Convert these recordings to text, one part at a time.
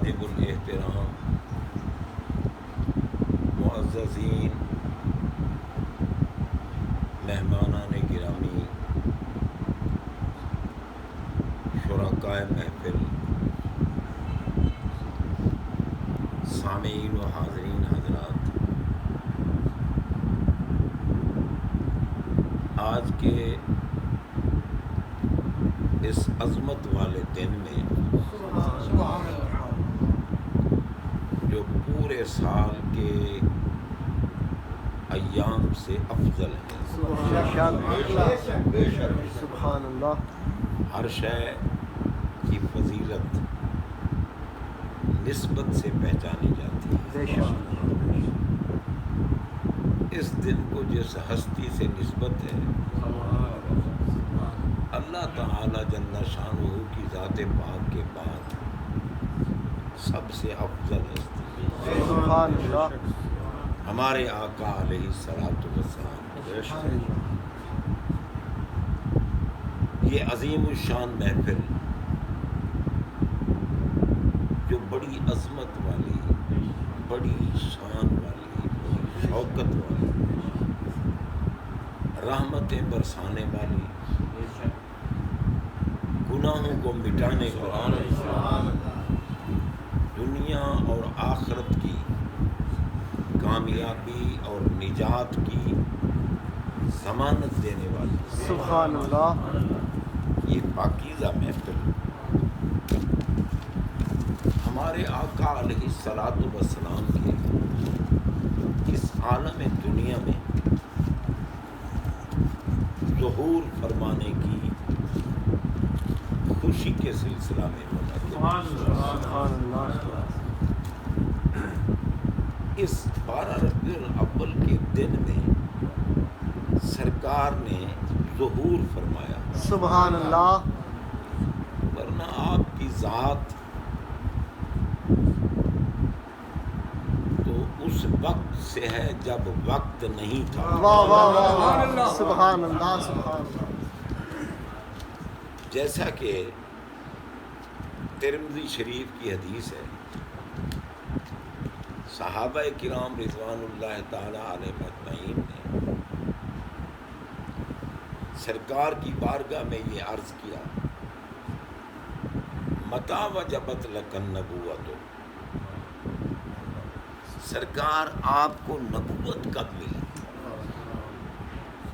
واجب الاحترام معززین مہمانان گرامی، شرکائے محفل، سامعین و حاضرین حضرات، آج کے اس عظمت والے دن میں جو پورے سال کے ایام سے افضل ہے، سبحان اللہ، ہر شے کی فضیلت نسبت سے پہچانی جاتی ہے۔ اس دن کو جس ہستی سے نسبت ہے، اللہ تعالی جل شانہ کی ذات پاک کے بعد سب سے افضل ہستی ہے، سبحان اللہ، ہمارے آقا علیہ الصلوۃ والسلام۔ یہ عظیم الشان محفل جو بڑی عظمت والی، بڑی شان والی، بڑی شوکت والی، رحمتیں برسانے والی، گناہوں کو مٹانے والی، دنیا اور آخرت کی کامیابی اور نجات کی ضمانت دینے والی، سبحان اللہ، یہ پاکیزہ محفل ہمارے آقا علیہ الصلوۃ والسلام کے اس عالم دنیا میں ظہور فرمانے کی خوشی کے سلسلہ میں سبحان اللہ، اس 12 ربیع الاول کے دن میں سرکار نے ظہور فرمایا، سبحان اللہ، ورنہ آپ کی ذات تو اس وقت سے ہے جب وقت نہیں تھا۔ واہ واہ واہ، سبحان اللہ، سبحان اللہ، جیسا کہ ترمذی شریف کی حدیث ہے، صحابہ کرام رضوان اللہ تعالی علیہم اجمعین نے سرکار کی بارگاہ میں یہ عرض کیا، متی وجبت لک النبوۃ، سرکار آپ کو نبوت کب ملی؟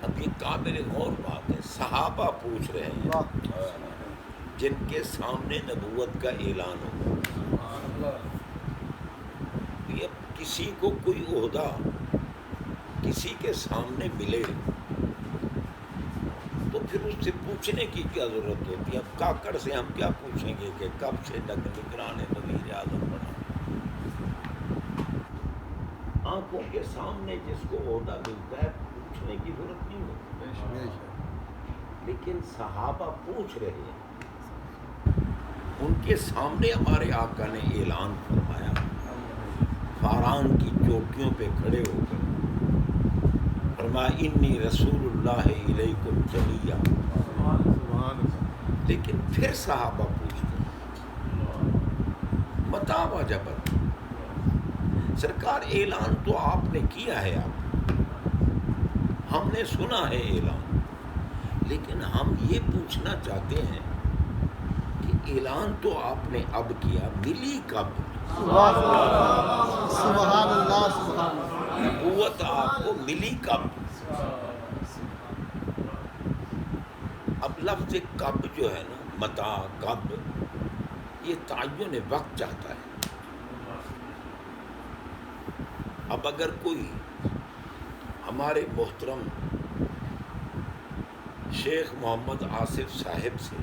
اب یہ قابل غور بات ہے، صحابہ پوچھ رہے ہیں جن کے سامنے نبوت کا اعلان ہو۔ یہ کسی کو کوئی عہدہ کسی کے سامنے ملے تو پھر اس سے پوچھنے کی کیا ضرورت ہوتی ہے؟ اب کاکڑ سے ہم کیا پوچھیں گے کہ کب سے نگران وزیر اعظم بنا؟ آنکھوں کے سامنے جس کو عہدہ ملتا ہے پوچھنے کی ضرورت نہیں ہوتی، لیکن صحابہ پوچھ رہے ہیں، ان کے سامنے ہمارے آقا نے اعلان فرمایا، فاران کی چوٹیوں پہ کھڑے ہو کر فرمایا انی رسول اللہ الیکم جمیعا۔ لیکن پھر صحابہ پوچھتے ہیں متی وجبت، سرکار اعلان تو آپ نے کیا ہے، آپ ہم نے سنا ہے اعلان، لیکن ہم یہ پوچھنا چاہتے ہیں کہ اعلان تو آپ نے اب کیا، ملی کب؟ سبحان اللہ، سبحان اللہ، نبوت آپ کو ملی کب؟ اب لفظ کب جو ہے نا، متا، کب، یہ تعین وقت چاہتا ہے۔ اب اگر کوئی ہمارے محترم شیخ محمد آصف صاحب سے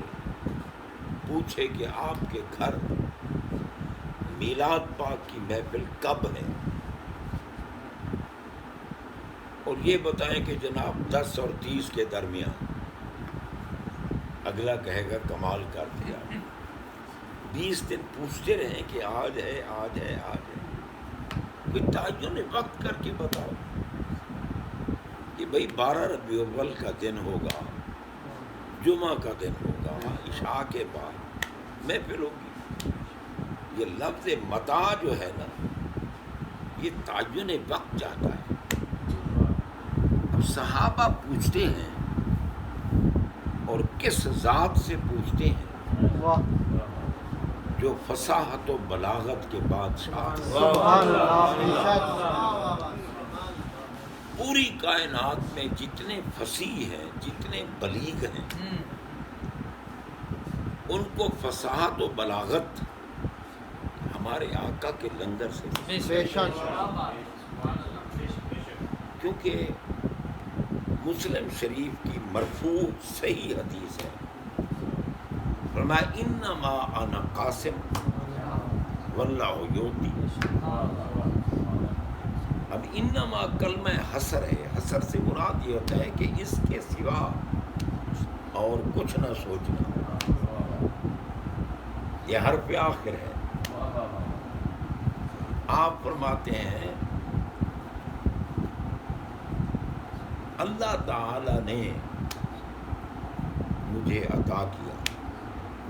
پوچھے کہ آپ کے گھر میلاد پاک کی محفل کب ہے، اور یہ بتائیں کہ جناب 10 اور 30 کے درمیان، اگلا کہے گا کمال کر دیا۔ 20 دن پوچھتے رہیں کہ آج ہے، آج ہے، آج ہے، کوئی تعین وقت کر کے بتاؤ کہ بھئی 12 ربیع الاول کا دن ہوگا، جمعہ کا دن ہوگا، عشاء کے بعد محفل ہوگی۔ یہ لفظ متاع جو ہے نا یہ تعین وقت چاہتا ہے. اب صحابہ پوچھتے ہیں اور کس ذات سے پوچھتے ہیں واہ جو فصاحت و بلاغت کے بادشاہ. سبحان اللہ بے شک پوری کائنات میں جتنے فصیح ہیں جتنے بلیغ ہیں ان کو فصاحت و بلاغت ہمارے آقا کے لنگر سے بے شک کیونکہ مسلم شریف کی مرفوع صحیح حدیث ہے فرمایا انما انا قاسم واللہ یعطی. اب انما کلمہ حسر ہے. حسر سے مراد یہ ہوتا ہے کہ اس کے سوا اور کچھ نہ سوچنا. یہ حرف آخر ہے. آپ فرماتے ہیں اللہ تعالی نے مجھے عطا کیا.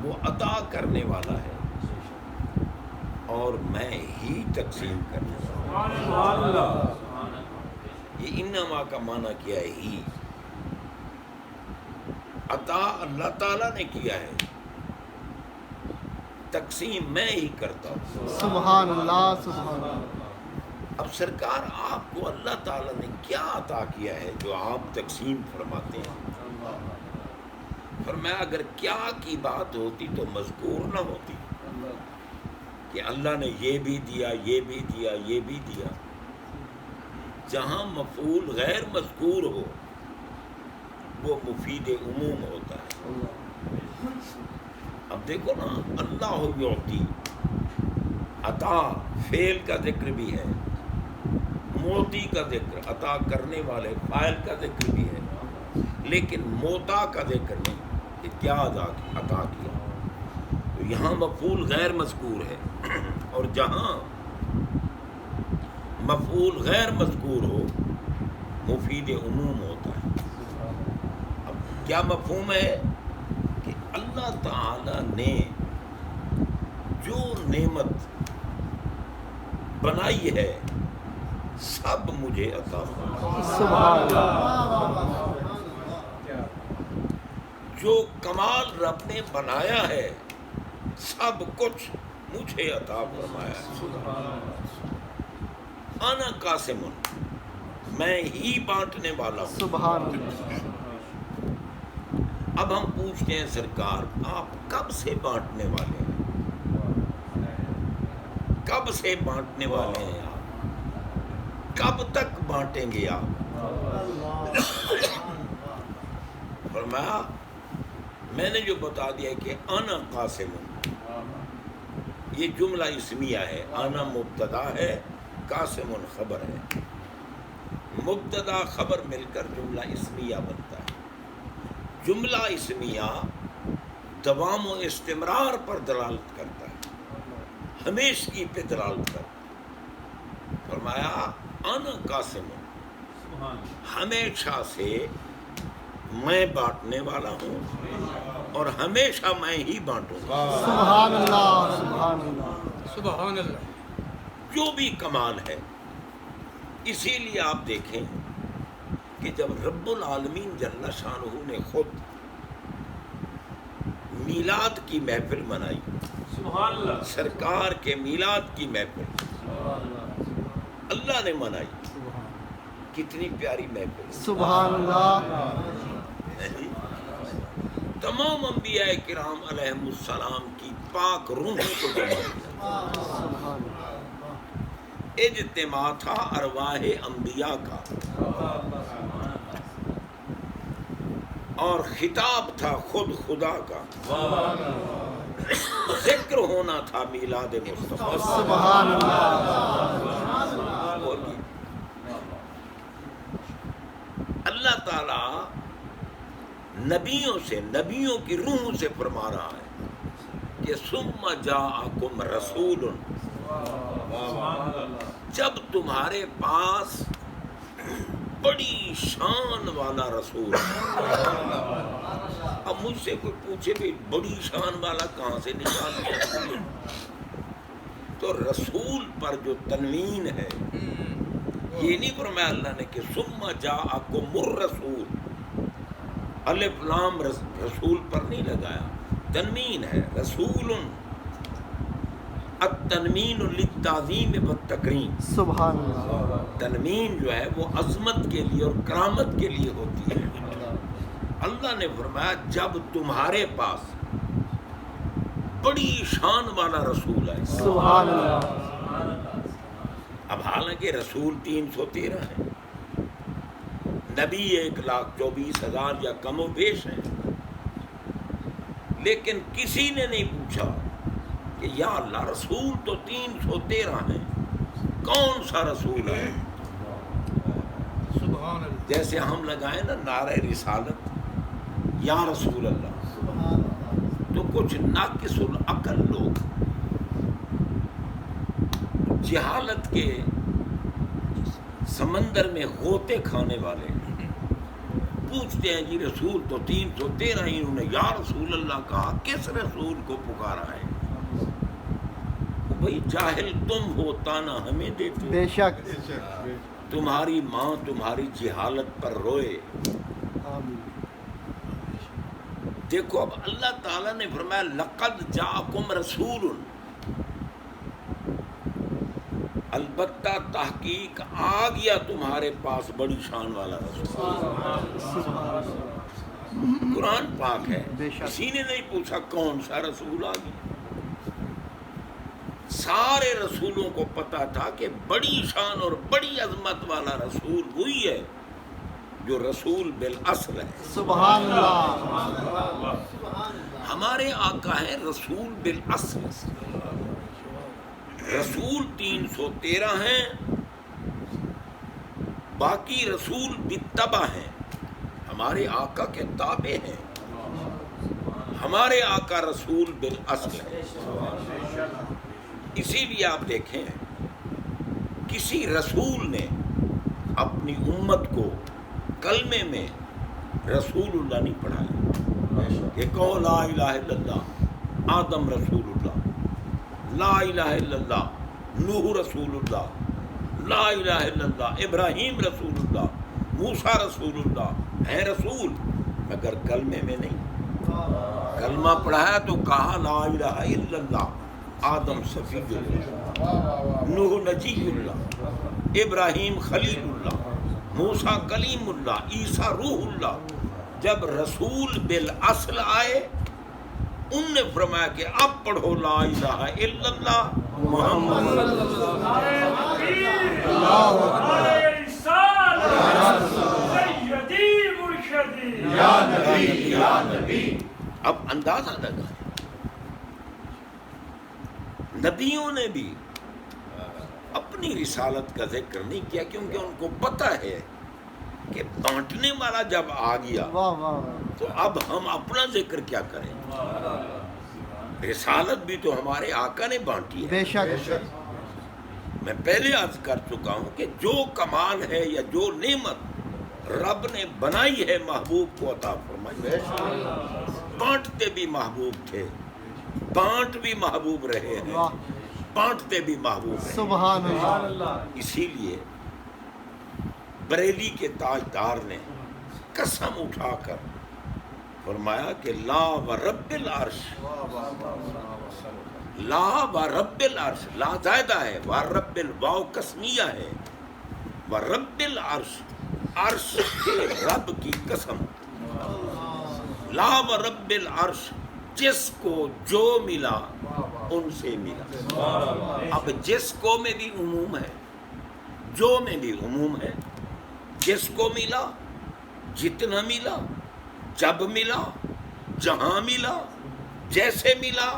وہ عطا کرنے والا ہے اور میں ہی تقسیم کرنے والا. یہ انما کا معنی کیا ہے ہی. عطا اللہ تعالیٰ نے کیا ہے تقسیم میں ہی کرتا ہوں. سبحان اللہ سبحان اللہ. اب سرکار آپ کو اللہ تعالیٰ نے کیا عطا کیا ہے جو آپ تقسیم فرماتے ہیں؟ فرمایا اگر کیا کی بات ہوتی تو مذکور نہ ہوتی کہ اللہ نے یہ بھی دیا یہ بھی دیا یہ بھی دیا. جہاں مفعول غیر مذکور ہو وہ مفید عموم ہوتا ہے. اب دیکھو نا اللہ یعطی عطا فعل کا ذکر بھی ہے موتی کا ذکر عطا کرنے والے فاعل کا ذکر بھی ہے لیکن موتا کا ذکر نہیں کہ کیا عطا کیا. تو یہاں مفعول غیر مذکور ہے اور جہاں مفعول غیر مذکور ہو مفید عموم ہوتا ہے. اب کیا مفہوم ہے کہ اللہ تعالی نے جو نعمت بنائی ہے سب مجھے عطا فرمائی. سبحان اللہ. جو کمال رب نے بنایا ہے سب کچھ مجھے عطا فرمایا ہے. انا قاسم میں ہی بانٹنے والا ہوں. سبحان اللہ. اب ہم پوچھتے ہیں سرکار آپ کب سے بانٹنے والے ہیں؟ کب سے بانٹنے والے ہیں آپ؟ کب تک بانٹیں گے آپ؟ فرمایا میں نے جو بتا دیا کہ انا قاسم یہ جملہ اسمیہ ہے. انا مبتدا ہے قاسم خبر ہے. مبتدا خبر مل کر جملہ اسمیہ بنتا ہے. جملہ اسمیہ دوام و استمرار پر دلالت کرتا ہے ہمیشگی پہ دلالت کرتا ہے. فرمایا انا قاسم ہمیشہ سے میں بانٹنے والا ہوں اور ہمیشہ میں ہی بانٹوں گا. سبحان اللہ سبحان اللہ. سبحان اللہ. جو بھی کمال ہے اسی لیے آپ دیکھیں کہ جب رب العالمین جل شانہ نے خود میلاد کی محفل منائی سبحان اللہ. سرکار کے میلاد کی محفل اللہ نے منائی. کتنی پیاری محفل. سبحان اللہ. تمام انبیاء کرام علیہم السلام کی پاک روح کو جمع کیا. سبحان اجتماع تھا ارواح انبیاء کا اور خطاب تھا خود خدا کا. ذکر ہونا تھا میلاد مصطفیٰ. سبحان اللہ. اللہ تعالی نبیوں سے نبیوں کی روح سے فرما رہا ہے کہ ثم جاءکم رسول جب تمہارے پاس بڑی شان والا رسول. اب مجھ سے کوئی پوچھے بھی بڑی شان والا کہاں سے نکال لیا؟ تو رسول پر جو تنوین ہے یہ نہیں فرمایا اللہ نے کہ ثم جاءکم الرسول، الف لام رسول پر نہیں لگایا، تنوین ہے رسول، التنوین للتعظیم والتکریم، سبحان اللہ، تنوین جو ہے وہ عظمت کے لیے اور کرامت کے لیے ہوتی ہے۔ اللہ نے فرمایا جب تمہارے پاس بڑی شان والا رسول ہے، سبحان اللہ، اب حالانکہ رسول 313 ہیں، نبی 1,24,000 یا کم و بیش ہیں، لیکن کسی نے نہیں پوچھا کہ یا اللہ رسول تو 313 ہیں، کون سا رسول ہے؟ سبحان اللہ۔ جیسے ہم لگائیں نا نعرہ رسالت یا رسول اللہ، تو کچھ ناقص العقل لوگ جہالت کے سمندر میں غوطے کھانے والے پوچھتے ہیں جی رسول تو 313 ہی، انہوں نے یا رسول اللہ کہا، کس رسول کو پکارا ہے؟ بھئی جاہل تم ہو، تانا ہمیں دیتے ہو، بے شک، تمہاری ماں تمہاری جہالت پر روئے۔ آمین، دیکھو اب اللہ تعالیٰ نے فرمایا لقد جاءکم رسول، البتہ تحقیق آ گیا تمہارے پاس بڑی شان والا رسول، قرآن پاک ہے، بے شک، کسی نے نہیں پوچھا کون سا رسول آ گیا، سارے رسولوں کو پتا تھا کہ بڑی شان اور بڑی عظمت والا رسول وہی ہے جو رسول بالاصل ہے۔ سبحان اللہ، ہمارے آقا ہیں رسول بالاصل، رسول 313 ہیں، باقی رسول بالتبع ہیں، ہمارے آقا کے تابع ہیں، ہمارے آقا رسول بالاصل ہے۔ اسی لیے آپ دیکھیں کسی رسول نے اپنی امت کو کلمے میں رسول اللہ نہیں پڑھایا کہ کہو لا الہ الا اللہ، آدم رسول اللہ، لا الہ الا اللہ، نوح رسول اللہ، لا الہ الا اللہ، ابراہیم رسول اللہ، موسیٰ رسول اللہ، ہے رسول مگر کلمے میں نہیں، کلمہ پڑھایا تو کہا لا الہ الا اللہ، آدم صفی اللہ، نوح نجی اللہ، ابراہیم خلیل اللہ، موسیٰ کلیم اللہ، عیسیٰ روح اللہ۔ جب رسول بالاصل آئے ان نے فرمایا کہ اب پڑھو لا الہ الا اللہ محمد اب اندازہ لگا نبیوں نے بھی اپنی رسالت کا ذکر نہیں کیا کیونکہ ان کو پتہ ہے کہ بانٹنے والا جب آ گیا واہ واہ، تو اب ہم اپنا ذکر کیا کریں؟ رسالت بھی تو ہمارے آقا نے بانٹی ہے۔ بے شک، میں پہلے عرض کر چکا ہوں کہ جو کمال ہے یا جو نعمت رب نے بنائی ہے محبوب کو عطا فرمائی، بانٹتے بھی محبوب تھے، بانٹ بھی محبوب رہے ہیں، واہ، بانٹتے بھی محبوب رہے ہیں۔ سبحان اللہ، اسی لیے بریلی کے تاجدار نے قسم اٹھا کر فرمایا کہ لا و رب العرش، لا و رب العرش، لا زائدہ ہے، و رب الواو قسمیہ ہے، و رب العرش، عرش کے رب کی قسم، لا و رب العرش، جس کو جو ملا ان سے ملا۔ اب جس کو میں بھی عموم ہے، جو میں بھی عموم ہے، جس کو ملا، جتنا ملا، جب ملا، جہاں ملا، جیسے ملا،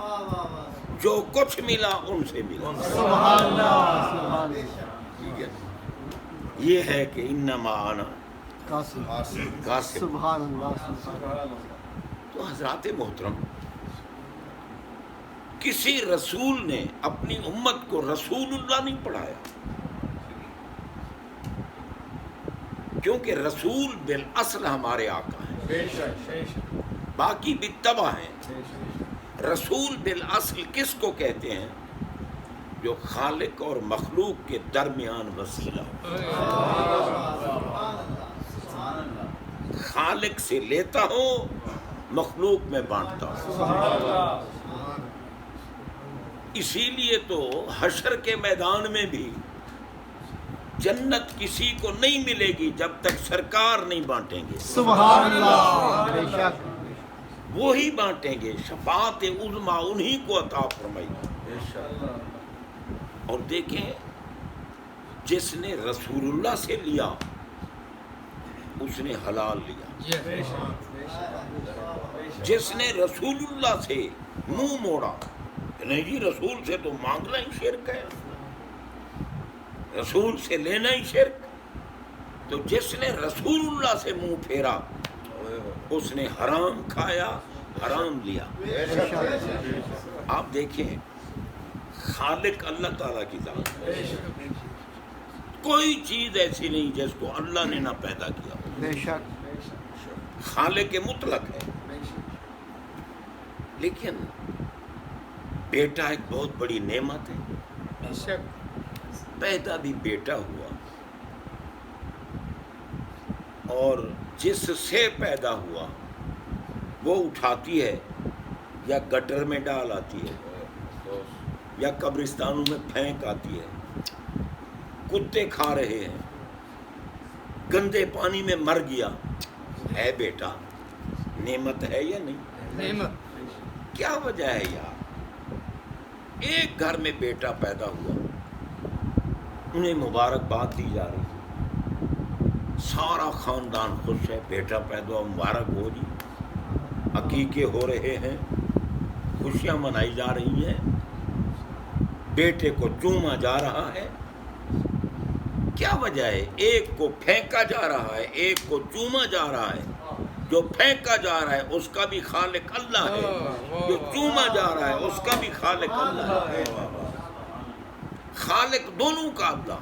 جو کچھ ملا ان سے ملا۔ سبحان اللہ، سبحان اللہ، ٹھیک ہے، یہ ہے کہ انما انا قاسم، قاسم۔ سبحان اللہ، سبحان اللہ، تو حضرات محترم، کسی رسول نے اپنی امت کو رسول اللہ نہیں پڑھایا کیونکہ رسول بالاصل ہمارے آقا ہیں، باقی بالتبع ہیں۔ رسول بالاصل کس کو کہتے ہیں؟ جو خالق اور مخلوق کے درمیان وسیلہ ہو. خالق سے لیتا ہوں، مخلوق میں بانٹتا ہوں. اسی لیے تو حشر کے میدان میں بھی جنت کسی کو نہیں ملے گی جب تک سرکار نہیں بانٹیں گے. سبحان اللہ. بے شک. وہی بانٹیں گے. شفاعت عظمیٰ انہی کو عطا فرمائی. اور دیکھیں، جس نے رسول اللہ سے لیا اس نے حلال لیا. جس نے رسول اللہ سے منہ موڑا، نہیں جی رسول سے تو مانگنا ہی شرک ہے، رسول سے لینا ہی شرک. تو جس نے رسول اللہ سے منہ پھیرا اس نے حرام کھایا، حرام لیا. آپ دیکھیں، خالق اللہ تعالیٰ کی ذات ہے. کوئی چیز ایسی نہیں جس کو اللہ نے نہ پیدا کیا. بے شک. خالق مطلق ہے. لیکن بیٹا ایک بہت بڑی نعمت ہے. پیدا بھی بیٹا ہوا، اور جس سے پیدا ہوا وہ اٹھاتی ہے یا گٹر میں ڈال آتی ہے یا قبرستانوں میں پھینک آتی ہے. کتے کھا رہے ہیں، گندے پانی میں مر گیا. ہے بیٹا، نعمت ہے یا نہیں؟ نعمت. کیا وجہ ہے یار؟ ایک گھر میں بیٹا پیدا ہوا، انہیں مبارکباد دی جا رہی ہے، سارا خاندان خوش ہے. بیٹا پیدا ہوا، مبارک ہو جی. عقیقے ہو رہے ہیں، خوشیاں منائی جا رہی ہیں، بیٹے کو چوما جا رہا ہے. کیا وجہ ہے؟ ایک کو پھینکا جا رہا ہے، ایک کو چوما جا رہا ہے. جو پھینکا جا رہا ہے اس کا بھی خالق اللہ ہے، جو چوما جا رہا ہے اس کا بھی خالق اللہ ہے. خالق دونوں کا اللہ.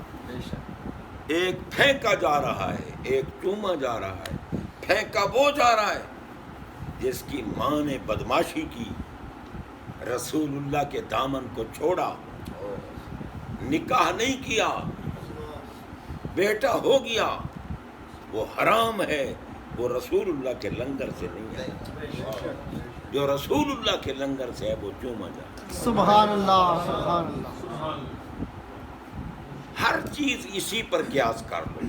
ایک پھینکا جا رہا ہے، ایک چوما جا رہا ہے. پھینکا وہ جا رہا ہے جس کی ماں نے بدماشی کی، رسول اللہ کے دامن کو چھوڑا، نکاح نہیں کیا، بیٹا ہو گیا. وہ حرام ہے، وہ رسول اللہ کے لنگر سے نہیں ہے. جو رسول اللہ کے لنگر سے ہے وہ چوما جاتا ہے. سبحان اللہ. سبحان اللہ. ہر چیز اسی پر قیاس کر لو،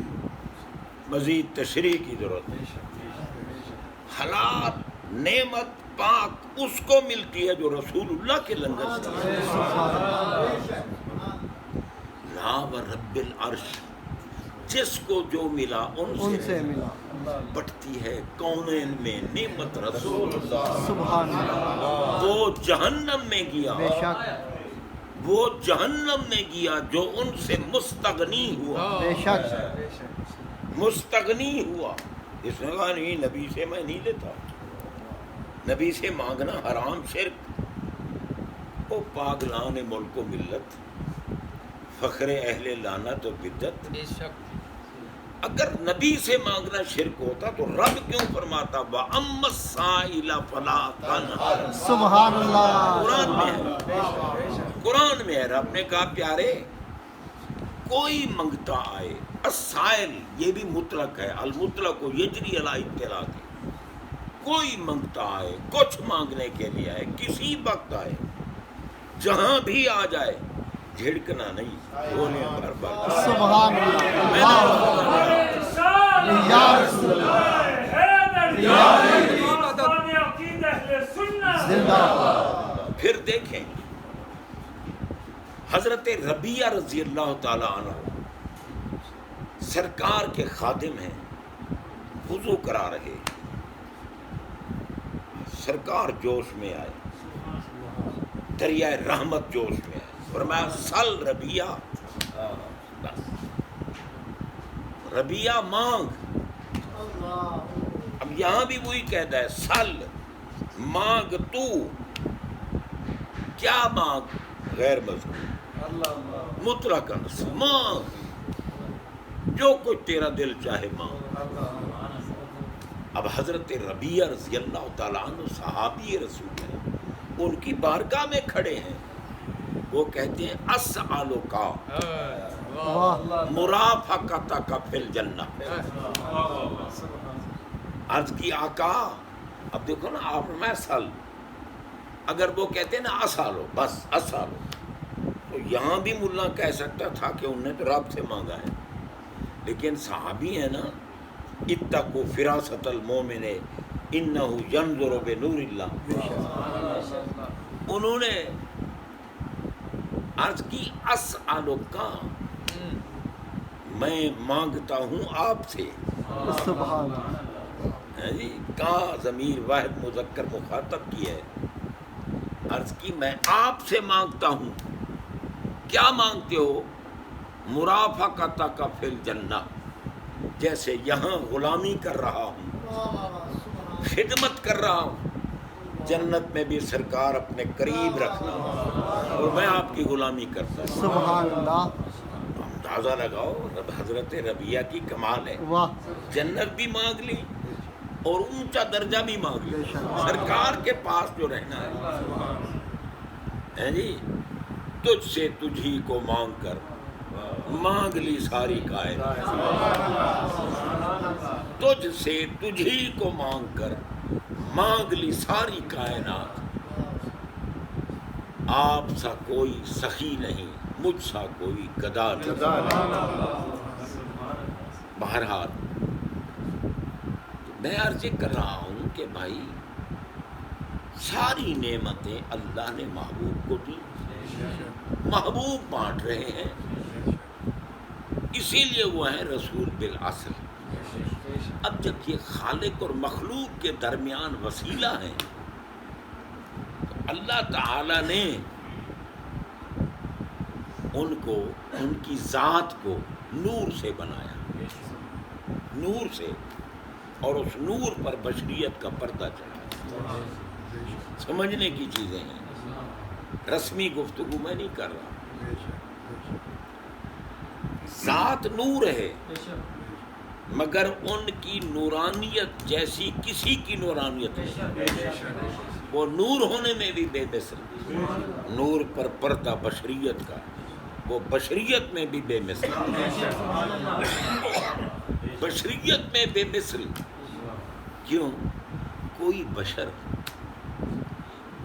مزید تشریح کی ضرورت نہیں. حالات، نعمت پاک اس کو ملتی ہے جو رسول اللہ کے لنگر سے ہے. لا ورب العرش، جس کو جو ملا ان سے ملا. بٹتی ہے کونین میں نعمت رسول اللہ. سبحان اللہ. وہ جہنم میں گیا، بے شک. وہ جہنم میں گیا جو ان سے مستغنی ہوا. بے شک. مستغنی ہوا. اس نے کہا نہیں، نبی سے میں نہیں لیتا، نبی سے مانگنا حرام، شرک. او پاگلان ملک و ملت، فخر اہل لعنت و بدعت. اگر نبی سے مانگنا شرک ہوتا تو رب کیوں فرماتا وَأَمَّا السَّائِلَ فَلَا تَنْهَرْ؟ سبحان اللہ. قرآن میں ہے، قرآن میں ہے. رب نے کہا پیارے، کوئی منگتا آئے. السائل یہ بھی مطلق ہے، المطلق کو یجری علی اطلاق. کوئی منگتا آئے، کچھ مانگنے کے لیے آئے، کسی وقت آئے، جہاں بھی آ جائے، جھڑکنا نہیں، رونے بھر بھر. سبحان اللہ. یا رسول اللہ. زندہ باد. پھر دیکھیں، حضرت ربیعہ رضی اللہ تعالی عنہ سرکار کے خادم ہیں، وضو کرا رہے. سرکار جوش میں آئے، دریائے رحمت جوش میں آئے. فرمایا سل ربیعہ، ربیعہ مانگ. اب یہاں بھی وہی کہتا ہے سل، مانگ. تو کیا مانگ؟ غیر مذکور، مطلق مانگ، جو کچھ تیرا دل چاہے مانگ. اب حضرت ربیعہ رضی اللہ تعالیٰ عنہ صحابی رسول ہیں، ان کی بارگاہ میں کھڑے ہیں. وہ کہتے ہیں اسألک واہ مرافقتک فی الجنہ. عرض کی آقا اب دیکھو نا آپ میں سل اگر وہ کہتے ہیں نا اسالو بس اسالو تو یہاں بھی ملا کہہ سکتا تھا کہ انہوں نے تو رب سے مانگا ہے لیکن صحابی ہے نا اتقوا فراست المومن انہ ینظر بنور اللہ انہوں نے عرض کی اسالک میں مانگتا ہوں آپ سے سبحان اللہ جی کہاں ضمیر واحد مذکر مخاطب کی ہے عرض کی میں آپ سے مانگتا ہوں کیا مانگتے ہو مرافقتک فی الجنہ جیسے یہاں غلامی کر رہا ہوں خدمت کر رہا ہوں جنت میں بھی سرکار اپنے قریب رکھنا اور میں آپ کی غلامی کرتا ہوں سبحان اللہ اندازہ لگاؤ حضرت ربیہ کی کمال ہے واہ جنت بھی مانگ لی اور اونچا درجہ بھی مانگ لی سرکار کے پاس جو رہنا ہے جی تجھ سے تجھی کو مانگ کر مانگ لی ساری کائنات تجھ سے تجھی کو مانگ کر مانگ لی ساری کائنات آپ سا کوئی سخی نہیں مجھ سا کوئی گدا نہیں بہرحال میں عرض کر رہا ہوں کہ بھائی ساری نعمتیں اللہ نے محبوب کو دی محبوب بانٹ رہے ہیں اسی لیے وہ ہیں رسول بالاصل اب جب یہ خالق اور مخلوق کے درمیان وسیلہ ہیں تو اللہ تعالی نے ان کو ان کی ذات کو نور سے بنایا نور سے اور اس نور پر بشریت کا پردہ چڑھا سمجھنے کی چیزیں ہیں رسمی گفتگو میں نہیں کر رہا ذات نور ہے مگر ان کی نورانیت جیسی کسی کی نورانیت نہیں وہ نور ہونے میں بھی بے مثل نور پر پردہ بشریت کا وہ بشریت میں بھی بے مثل بشریت میں بے مثل کیوں کوئی بشر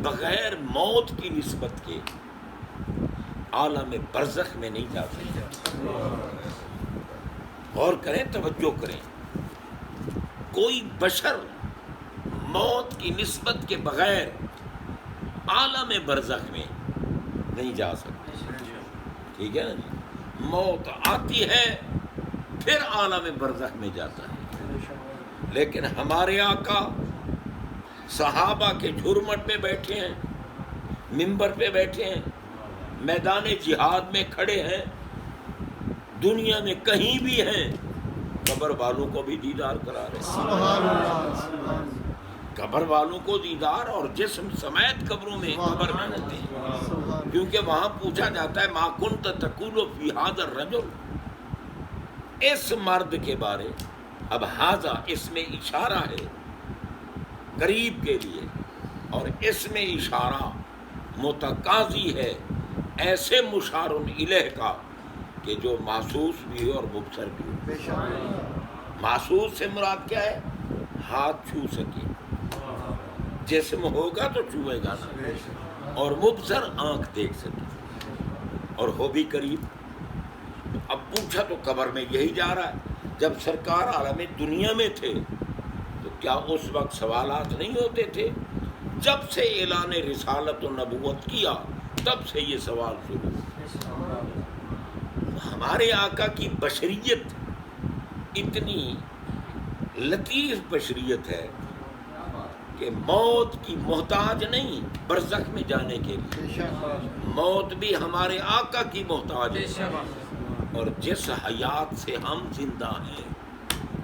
بغیر موت کی نسبت کے عالم برزخ میں نہیں جا سکتا غور کریں توجہ کریں کوئی بشر موت کی نسبت کے بغیر عالم برزخ میں نہیں جا سکتا ٹھیک ہے نا موت آتی ہے پھر عالم برزخ میں جاتا ہے لیکن ہمارے آقا صحابہ کے جھرمٹ میں بیٹھے ہیں منبر پہ بیٹھے ہیں میدان جہاد میں کھڑے ہیں دنیا میں کہیں بھی ہیں قبر والوں کو بھی دیدار کرا رہے ہیں قبر والوں کو دیدار اور جسم سمیت قبروں میں قبر میں ہوتے ہیں کیونکہ وہاں پوچھا جاتا ہے ما کنت تقول فی ھذا الرجل اس مرد کے بارے اب ھذا اس میں اشارہ ہے قریب کے لیے اور اس میں اشارہ متقاضی ہے ایسے مشار الیہ کا کہ جو محسوس بھی ہو اور مبصر بھی ہو محسوس سے مراد کیا ہے ہاتھ چھو سکے جسم ہوگا تو چھوئے گا نا اور مبصر آنکھ دیکھ سکے اور ہو بھی قریب اب پوچھا تو قبر میں یہی جا رہا ہے جب سرکار عالم دنیا میں تھے تو کیا اس وقت سوالات نہیں ہوتے تھے جب سے اعلان رسالت و نبوت کیا تب سے یہ سوال شروع ہمارے آقا کی بشریت اتنی لطیف بشریت ہے کہ موت کی محتاج نہیں برزخ میں جانے کے لیے موت بھی ہمارے آقا کی محتاج ہے اور جس حیات سے ہم زندہ ہیں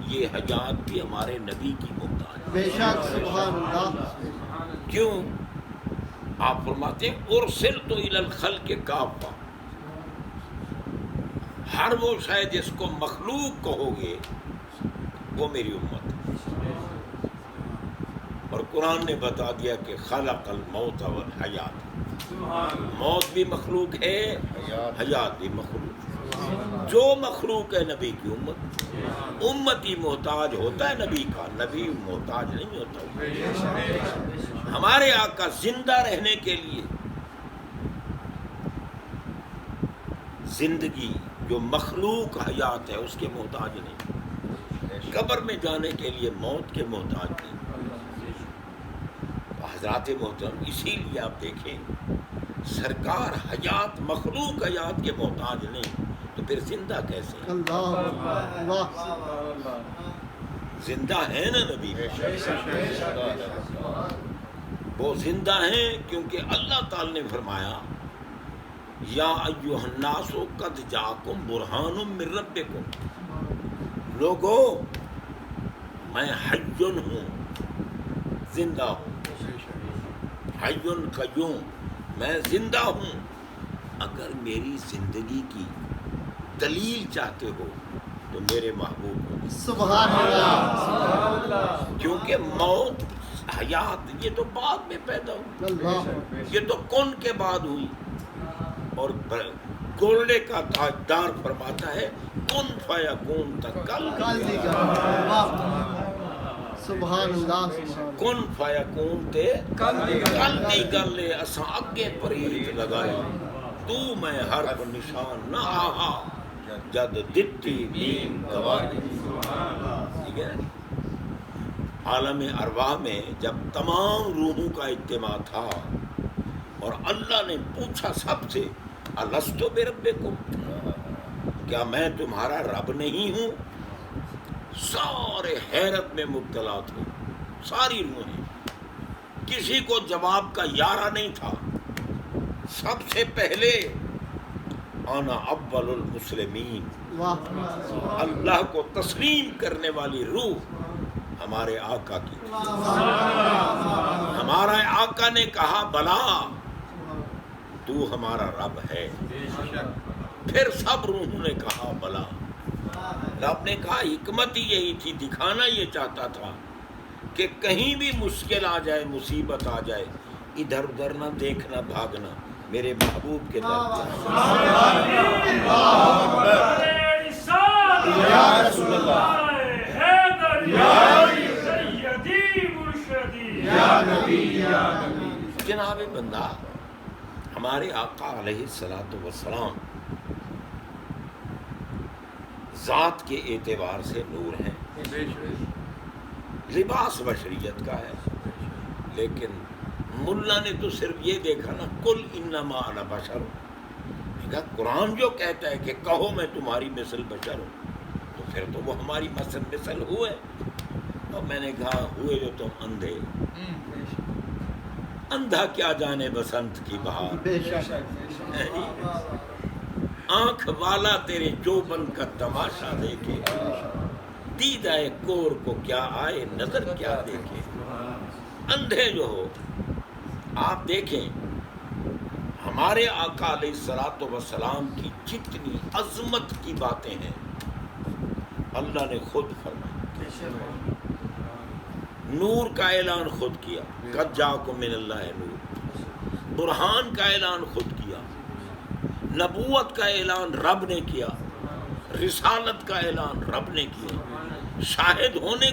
یہ حیات بھی ہمارے نبی کی محتاج ہے بے شک سبحان اللہ کیوں آپ فرماتے ہیں ارسلت الی الخلق کافہ ہر وہ شے جس کو مخلوق کہو گے وہ میری امت ہے اور قرآن نے بتا دیا کہ خلق الموت والحیات موت بھی مخلوق ہے، حیات بھی مخلوق ہے۔ جو مخلوق ہے نبی کی امت، امتی محتاج ہوتا ہے نبی کا، نبی محتاج نہیں ہوتا۔ ہمارے آقا زندہ رہنے کے لیے زندگی جو مخلوق حیات ہے اس کے محتاج نہیں، قبر میں جانے کے لیے موت کے محتاج نہیں۔ حضرات محترم، اسی لیے آپ دیکھیں سرکار حیات مخلوق حیات کے محتاج نہیں تو پھر زندہ کیسے ہیں؟ زندہ ہے نا نبی، وہ زندہ ہیں کیونکہ اللہ تعالی نے فرمایا یا ایھا الناس قد جاءکم برہان من ربکم، لوگو میں حی ہوں، زندہ ہوں، حی قیوم، میں زندہ ہوں۔ اگر میری زندگی کی دلیل چاہتے ہو تو میرے محبوب ہو، سبحان اللہ، کیونکہ موت حیات یہ تو بعد میں پیدا ہوئی، اللہ، یہ تو کن کے بعد ہوئی۔ اور گولڈے کا تاجدار فرماتا ہے کن فیکون تک کل کل دی گل، سبحان اللہ، کن فیکون تے کل دی گل اساں اگے پریت لگائی، تو میں حرف نشان نہ آہا جد دتی نیم گواہی۔ ٹھیک ہے، عالم ارواح میں جب تمام روحوں کا اجتماع تھا اور اللہ نے پوچھا سب سے الست بربکم، کیا میں تمہارا رب نہیں ہوں؟ سارے حیرت میں مبتلا تھے، ساری روحیں، کسی کو جواب کا یارہ نہیں تھا۔ سب سے پہلے انا اول المسلمین، اللہ کو تسلیم کرنے والی روح ہمارے آقا کی، ہمارا آقا نے کہا بلا تو ہمارا رب ہے، پھر سب روحوں نے کہا بلا۔ رب نے کہا حکمت ہی یہی تھی، دکھانا یہ چاہتا تھا کہ کہیں بھی مشکل آ جائے، مصیبت آ جائے، ادھر ادھر نہ دیکھنا، بھاگنا، میرے محبوب کے در پہ جناب بندہ، ہمارے آقا علیہ الصلوۃ والسلام ذات کے اعتبار سے نور ہیں، لباس بشریت کا ہے، لیکن ملا نے تو صرف یہ دیکھا نا قل انما انا بشر، قرآن جو کہتا ہے کہ کہو میں تمہاری مثل بشر ہوں، تو پھر تو وہ ہماری مثل ہوئے۔ اور میں نے کہا ہوئے جو تم اندھے، اندھا کیا جانے بسنت کی بہار، آنکھ والا تیرے چوبن کا تماشا دیکھے، دیدہ کور کو کیا آئے نظر کیا دیکھے۔ اندھے جو ہو، آپ دیکھیں ہمارے آقا علیہ الصلوۃ والسلام کی جتنی عظمت کی باتیں ہیں اللہ نے خود فرمایا، نور کا اعلان خود کیا، قد جاءکم من اللہ نور، برہان کا اعلان خود کیا، نبوت کا اعلان رب نے کیا، رسالت کا اعلان رب نے کیا، شاہد ہونے